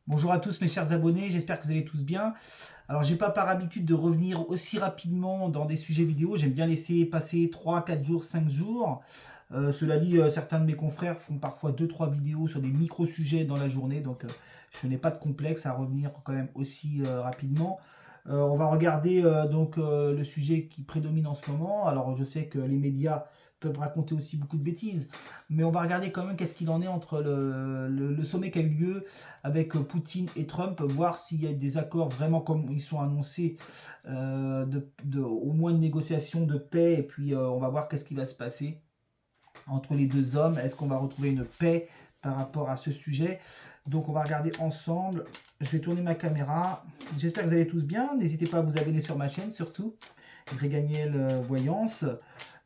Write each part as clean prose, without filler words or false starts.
Bonjour à tous mes chers abonnés, j'espère que vous allez tous bien. Alors j'ai pas par habitude de revenir aussi rapidement dans des sujets vidéo, j'aime bien laisser passer 3, 4 jours, 5 jours. Cela dit, certains de mes confrères font parfois deux, trois vidéos sur des micro-sujets dans la journée, donc je n'ai pas de complexe à revenir quand même aussi rapidement. On va regarder le sujet qui prédomine en ce moment. Alors je sais que les médias peuvent raconter aussi beaucoup de bêtises, mais on va regarder quand même qu'est-ce qu'il en est entre le sommet qui a eu lieu avec Poutine et Trump, voir s'il y a des accords vraiment comme ils sont annoncés, au moins de négociations de paix, et puis on va voir qu'est-ce qui va se passer entre les deux hommes. Est-ce qu'on va retrouver une paix par rapport à ce sujet? Donc on va regarder ensemble. Je vais tourner ma caméra. J'espère que vous allez tous bien. N'hésitez pas à vous abonner sur ma chaîne surtout. Gréganiel Voyance.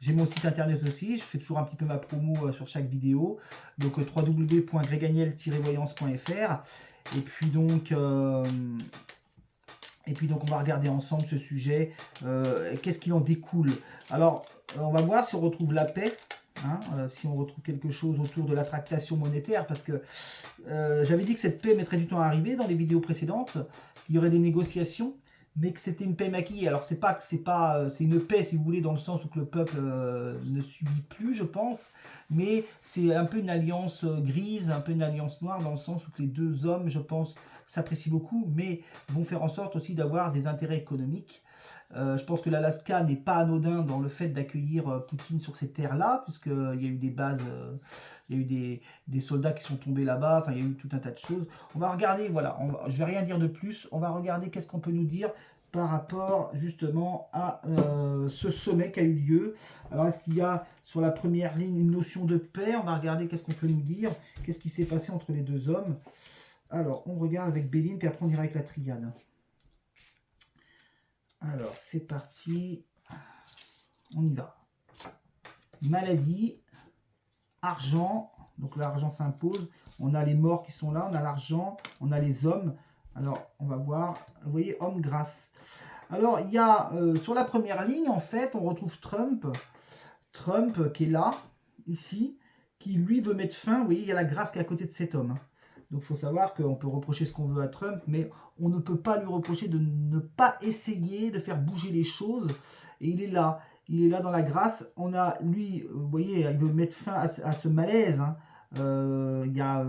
J'ai mon site internet aussi. Je fais toujours un petit peu ma promo sur chaque vidéo. Donc www.gréganiel-voyance.fr. Et puis donc... on va regarder ensemble ce sujet. Qu'est-ce qu'il en découle? Alors, on va voir si on retrouve la paix. Si on retrouve quelque chose autour de la tractation monétaire, parce que j'avais dit que cette paix mettrait du temps à arriver dans les vidéos précédentes, qu'il y aurait des négociations, mais que c'était une paix maquillée. Alors c'est une paix, si vous voulez, dans le sens où que le peuple ne subit plus, je pense, mais c'est un peu une alliance grise, un peu une alliance noire, dans le sens où que les deux hommes, je pense, s'apprécient beaucoup, mais vont faire en sorte aussi d'avoir des intérêts économiques. Je pense que l'Alaska n'est pas anodin dans le fait d'accueillir Poutine sur ces terres-là, puisqu'il y a eu des bases, il y a eu des soldats qui sont tombés là-bas, enfin il y a eu tout un tas de choses. On va regarder, voilà, je vais rien dire de plus, on va regarder qu'est-ce qu'on peut nous dire par rapport justement à ce sommet qui a eu lieu. Alors est-ce qu'il y a sur la première ligne une notion de paix? On va regarder qu'est-ce qu'on peut nous dire, qu'est-ce qui s'est passé entre les deux hommes. Alors on regarde avec Béline, puis après on ira avec la triade. Alors, c'est parti. On y va. Maladie, argent. Donc l'argent s'impose. On a les morts qui sont là. On a l'argent. On a les hommes. Alors, on va voir. Vous voyez, homme grâce. Alors, il y a sur la première ligne, en fait, on retrouve Trump. Trump qui est là, ici, qui lui veut mettre fin. Vous voyez, il y a la grâce qui est à côté de cet homme. Donc il faut savoir qu'on peut reprocher ce qu'on veut à Trump, mais on ne peut pas lui reprocher de ne pas essayer de faire bouger les choses. Et il est là dans la grâce. On a, lui, vous voyez, il veut mettre fin à ce malaise. Il y a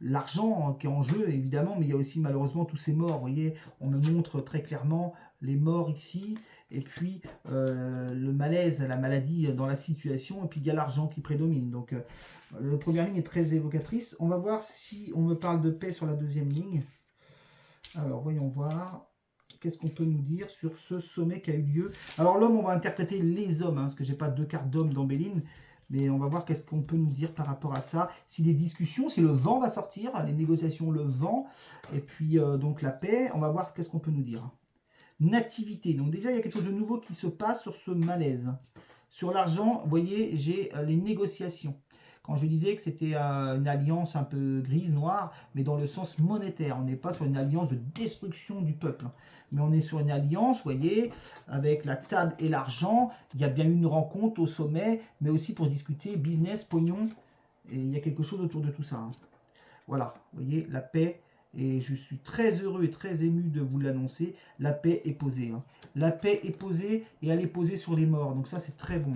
l'argent qui est en jeu, évidemment, mais il y a aussi malheureusement tous ces morts. Vous voyez, on me montre très clairement les morts ici, et puis le malaise, la maladie dans la situation, et puis il y a l'argent qui prédomine. Donc la première ligne est très évocatrice. On va voir si on me parle de paix sur la deuxième ligne. Alors voyons voir. Qu'est-ce qu'on peut nous dire sur ce sommet qui a eu lieu? Alors l'homme, on va interpréter les hommes, parce que j'ai pas deux cartes d'hommes dans Béline. Mais on va voir qu'est-ce qu'on peut nous dire par rapport à ça. Si les discussions, si le vent va sortir, les négociations, le vent, et puis donc la paix, on va voir qu'est-ce qu'on peut nous dire. Nativité, donc déjà il y a quelque chose de nouveau qui se passe sur ce malaise. Sur l'argent, vous voyez, j'ai les négociations. Quand je disais que c'était une alliance un peu grise, noire, mais dans le sens monétaire. On n'est pas sur une alliance de destruction du peuple. Mais on est sur une alliance, vous voyez, avec la table et l'argent. Il y a bien une rencontre au sommet, mais aussi pour discuter business, pognon. Et il y a quelque chose autour de tout ça. Voilà, vous voyez, la paix. Et je suis très heureux et très ému de vous l'annoncer. La paix est posée. La paix est posée et elle est posée sur les morts. Donc ça, c'est très bon.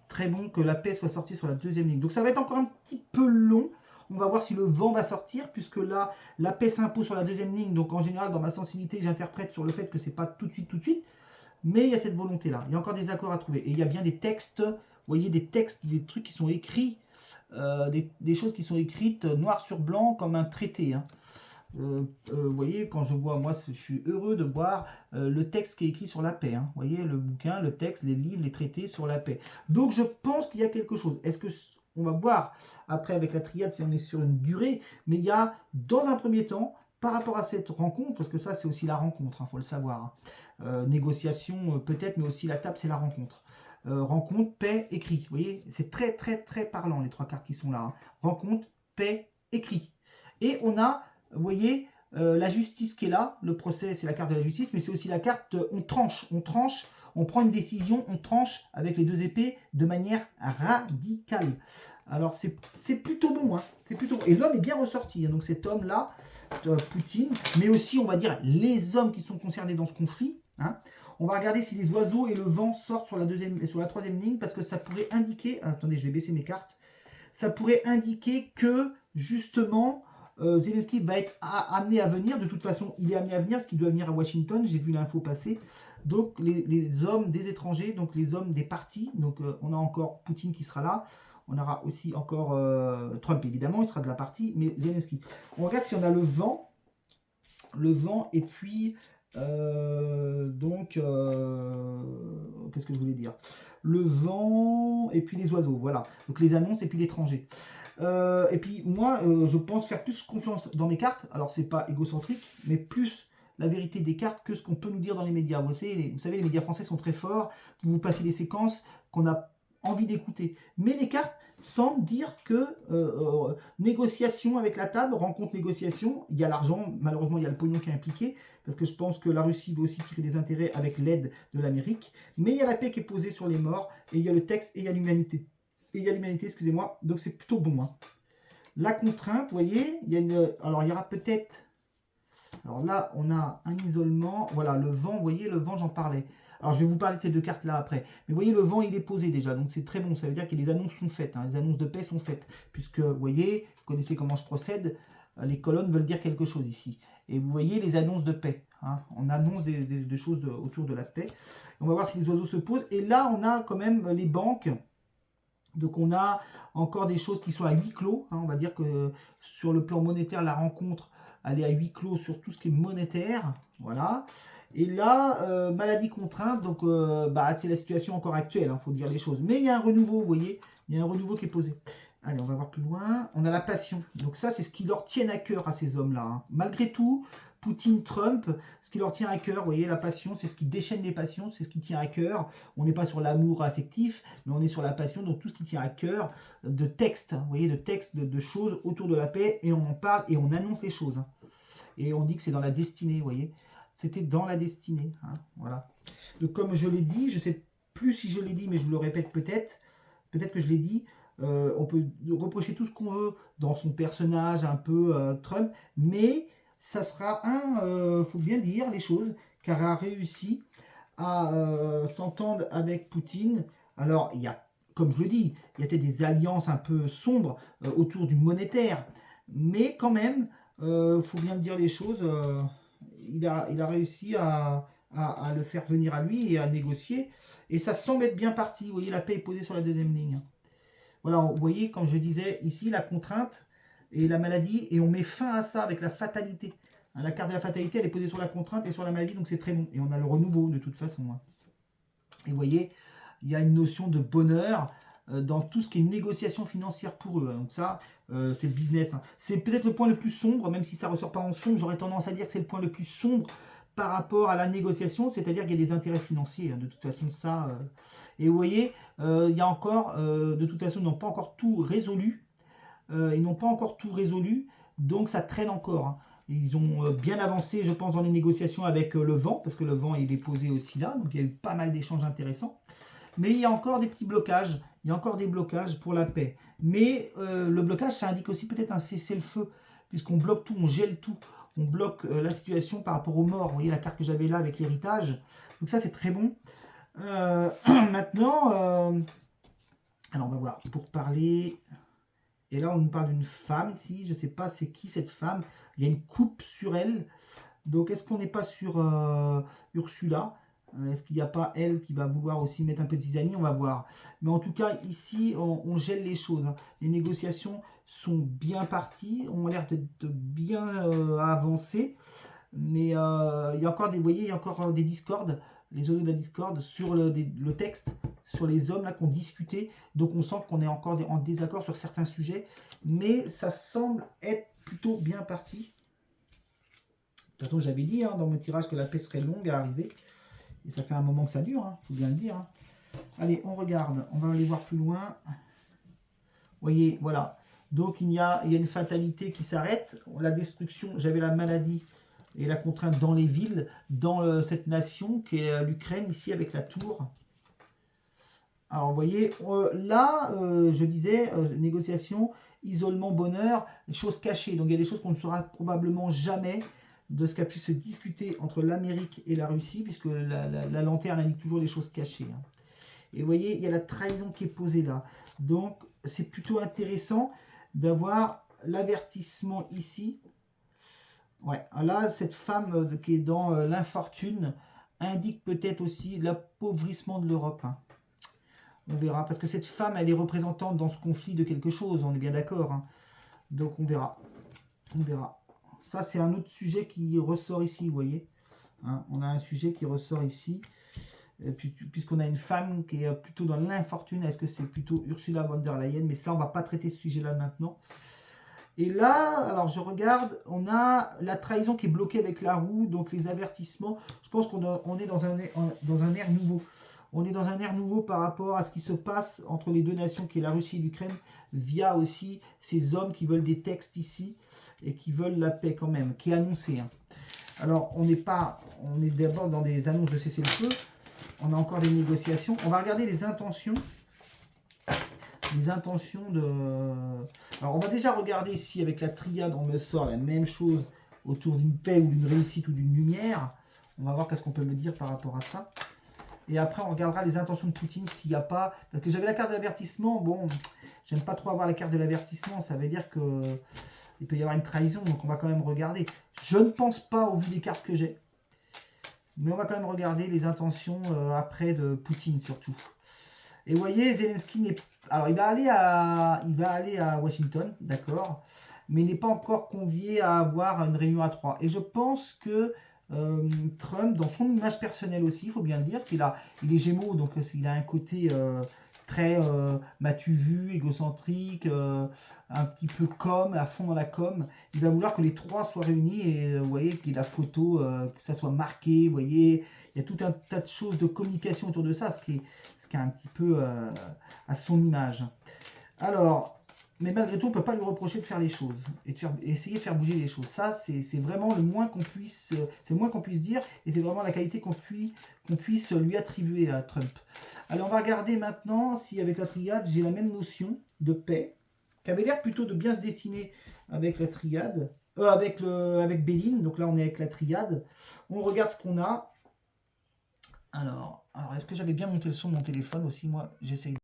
Très bon que la paix soit sortie sur la deuxième ligne. Donc ça va être encore un petit peu long. On va voir si le vent va sortir, puisque là, la paix s'impose sur la deuxième ligne. Donc en général, dans ma sensibilité, j'interprète sur le fait que c'est pas tout de suite. Mais il y a cette volonté-là. Il y a encore des accords à trouver. Et il y a bien des textes, vous voyez, des textes, des trucs qui sont écrits, des choses qui sont écrites noir sur blanc comme un traité. Vous voyez, quand je vois, moi, je suis heureux de voir le texte qui est écrit sur la paix. Vous voyez, le bouquin, le texte, les livres, les traités sur la paix. Donc, je pense qu'il y a quelque chose. Est-ce que on va voir après avec la triade si on est sur une durée, mais il y a, dans un premier temps, par rapport à cette rencontre, parce que ça, c'est aussi la rencontre, faut le savoir. Négociation, peut-être, mais aussi la table, c'est la rencontre. Rencontre, paix, écrit. Vous voyez, c'est très, très, très parlant, les trois cartes qui sont là. Rencontre, paix, écrit. Et on a, vous voyez, la justice qui est là. Le procès, c'est la carte de la justice, mais c'est aussi la carte on tranche. on prend une décision, on tranche avec les 2 épées de manière radicale. Alors c'est plutôt bon, hein, c'est plutôt bon. Et l'homme est bien ressorti, hein, donc cet homme-là, Poutine, mais aussi on va dire les hommes qui sont concernés dans ce conflit. Hein. On va regarder si les oiseaux et le vent sortent sur la troisième ligne, parce que ça pourrait indiquer, attendez, je vais baisser mes cartes, ça pourrait indiquer que justement Zelensky va être amené à venir. De toute façon, il est amené à venir parce qu'il doit venir à Washington. J'ai vu l'info passer. Donc, les hommes des étrangers, donc les hommes des partis. Donc, on a encore Poutine qui sera là. On aura aussi encore Trump, évidemment, il sera de la partie, mais Zelensky. On regarde si on a le vent. Le vent, et puis, qu'est-ce que je voulais dire? Le vent, et puis les oiseaux, voilà. Donc, les annonces, et puis l'étranger. Et puis moi, je pense faire plus confiance dans mes cartes. Alors c'est pas égocentrique, mais plus la vérité des cartes que ce qu'on peut nous dire dans les médias. Vous savez, les médias français sont très forts. Vous passez des séquences qu'on a envie d'écouter. Mais les cartes semblent dire que négociation avec la table, rencontre, négociation, il y a l'argent, malheureusement il y a le pognon qui est impliqué, parce que je pense que la Russie va aussi tirer des intérêts avec l'aide de l'Amérique. Mais il y a la paix qui est posée sur les morts, et il y a le texte, et il y a l'humanité. Et il y a l'humanité, excusez-moi, donc c'est plutôt bon. Hein. La contrainte, vous voyez, alors il y aura peut-être, alors là on a un isolement, voilà, le vent, vous voyez, le vent, j'en parlais. Alors je vais vous parler de ces 2 cartes là après, mais vous voyez, le vent il est posé déjà, donc c'est très bon, ça veut dire que les annonces sont faites, hein, les annonces de paix sont faites, puisque vous voyez, vous connaissez comment je procède, les colonnes veulent dire quelque chose ici, et vous voyez les annonces de paix, hein, on annonce des choses autour de la paix, on va voir si les oiseaux se posent, et là on a quand même les banques. Donc on a encore des choses qui sont à huis clos. Hein, on va dire que sur le plan monétaire, la rencontre, elle est à huis clos sur tout ce qui est monétaire. Voilà. Et là, maladie contrainte, donc c'est la situation encore actuelle, il faut dire les choses. Mais il y a un renouveau, vous voyez, il y a un renouveau qui est posé. Allez, on va voir plus loin. On a la passion. Donc ça, c'est ce qui leur tient à cœur à ces hommes-là. Hein. Malgré tout, Poutine, Trump, ce qui leur tient à cœur, vous voyez, la passion, c'est ce qui déchaîne les passions, c'est ce qui tient à cœur. On n'est pas sur l'amour affectif, mais on est sur la passion, donc tout ce qui tient à cœur, de textes, vous voyez, de textes, de choses autour de la paix, et on en parle et on annonce les choses. Hein. Et on dit que c'est dans la destinée, vous voyez. C'était dans la destinée, hein, voilà. Donc comme je l'ai dit, je ne sais plus si je l'ai dit, mais je vous le répète peut-être que je l'ai dit, on peut reprocher tout ce qu'on veut dans son personnage, un peu Trump, mais ça sera faut bien dire les choses, car a réussi à s'entendre avec Poutine. Alors, il y a, comme je le dis, il y a peut-être des alliances un peu sombres autour du monétaire, mais quand même, faut bien dire les choses, il a réussi à le faire venir à lui et à négocier, et ça semble être bien parti. Vous voyez, la paix est posée sur la deuxième ligne. Voilà, vous voyez, comme je disais, ici, la contrainte et la maladie, et on met fin à ça avec la fatalité. Hein, la carte de la fatalité, elle est posée sur la contrainte et sur la maladie, donc c'est très bon. Et on a le renouveau, de toute façon. Hein. Et vous voyez, il y a une notion de bonheur dans tout ce qui est négociation financière pour eux. Hein. Donc ça, c'est le business. Hein. C'est peut-être le point le plus sombre, même si ça ne ressort pas en sombre, j'aurais tendance à dire que c'est le point le plus sombre par rapport à la négociation, c'est-à-dire qu'il y a des intérêts financiers, hein, de toute façon ça. Et vous voyez, il y a encore, de toute façon, ils n'ont pas encore tout résolu, donc ça traîne encore. Hein. Ils ont bien avancé, je pense, dans les négociations avec le vent, parce que le vent, il est posé aussi là, donc il y a eu pas mal d'échanges intéressants. Mais il y a encore des petits blocages, il y a encore des blocages pour la paix. Mais le blocage, ça indique aussi peut-être un cessez-le-feu, puisqu'on bloque tout, on gèle tout. On bloque la situation par rapport aux morts. Vous voyez la carte que j'avais là avec l'héritage. Donc ça, c'est très bon. Maintenant, alors on va voir. Pour parler... Et là, on nous parle d'une femme ici. Je ne sais pas c'est qui cette femme. Il y a une coupe sur elle. Donc, est-ce qu'on n'est pas sur Ursula? Est-ce qu'il n'y a pas elle qui va vouloir aussi mettre un peu de zizanie? On va voir. Mais en tout cas, ici, on gèle les choses. Hein. Les négociations sont bien parties, ont l'air d'être bien avancées. Mais il y a encore des, vous voyez, il y a encore des discordes, les audios de la discorde sur le texte, sur les hommes là qui ont discuté. Donc on sent qu'on est encore en désaccord sur certains sujets. Mais ça semble être plutôt bien parti. De toute façon, j'avais dit hein, dans mon tirage que la paix serait longue à arriver. Et ça fait un moment que ça dure, hein, faut bien le dire. Hein. Allez, on regarde, on va aller voir plus loin. Vous voyez, voilà. Donc il y a une fatalité qui s'arrête. La destruction, j'avais la maladie et la contrainte dans les villes, dans cette nation qui est l'Ukraine, ici avec la tour. Alors vous voyez, là, je disais, négociation, isolement, bonheur, choses cachées. Donc il y a des choses qu'on ne saura probablement jamais de ce qu'a pu se discuter entre l'Amérique et la Russie, puisque la lanterne indique toujours des choses cachées. Hein. Et vous voyez, il y a la trahison qui est posée là. Donc c'est plutôt intéressant d'avoir l'avertissement ici. Ouais, là, cette femme qui est dans l'infortune indique peut-être aussi l'appauvrissement de l'Europe. Hein. On verra, parce que cette femme, elle est représentante dans ce conflit de quelque chose, on est bien d'accord. Hein. Donc on verra. On verra. Ça, c'est un autre sujet qui ressort ici, vous voyez. Hein, on a un sujet qui ressort ici, puisqu'on a une femme qui est plutôt dans l'infortune. Est-ce que c'est plutôt Ursula von der Leyen? Mais ça, on va pas traiter ce sujet-là maintenant. Et là, alors je regarde, on a la trahison qui est bloquée avec la roue, donc les avertissements. Je pense qu'on est dans un ère nouveau. On est dans un ère nouveau par rapport à ce qui se passe entre les deux nations, qui est la Russie et l'Ukraine, via aussi ces hommes qui veulent des textes ici et qui veulent la paix quand même, qui est annoncée. Hein. Alors, on est d'abord dans des annonces de cessez-le-feu. On a encore des négociations. On va regarder les intentions. Les intentions de... Alors, on va déjà regarder si avec la triade, on me sort la même chose autour d'une paix ou d'une réussite ou d'une lumière. On va voir qu'est-ce qu'on peut me dire par rapport à ça. Et après, on regardera les intentions de Poutine s'il n'y a pas... Parce que j'avais la carte d'avertissement. Bon, j'aime pas trop avoir la carte de l'avertissement. Ça veut dire que il peut y avoir une trahison. Donc, on va quand même regarder. Je ne pense pas au vu des cartes que j'ai. Mais on va quand même regarder les intentions après de Poutine surtout. Et vous voyez, Zelensky n'est... Alors, il va aller à Washington, d'accord. Mais il n'est pas encore convié à avoir une réunion à 3. Et je pense que... Trump, dans son image personnelle aussi, il faut bien le dire, parce il est Gémeaux, donc il a un côté très m'as-tu vu, égocentrique, un petit peu à fond dans la com. Il va vouloir que les trois soient réunis et vous voyez qu'il y ait la photo, que ça soit marqué, vous voyez, il y a tout un tas de choses de communication autour de ça, ce qui est un petit peu à son image. Alors, mais malgré tout, on ne peut pas lui reprocher de faire les choses et essayer de faire bouger les choses. Ça, c'est vraiment le moins qu'on puisse, c'est le moins qu'on puisse dire et c'est vraiment la qualité qu'on puisse lui attribuer à Trump. Alors, on va regarder maintenant si avec la triade, j'ai la même notion de paix, qui avait l'air plutôt de bien se dessiner avec la triade, avec Béline. Donc là, on est avec la triade. On regarde ce qu'on a. Alors est-ce que j'avais bien monté le son de mon téléphone aussi? Moi, j'essaye.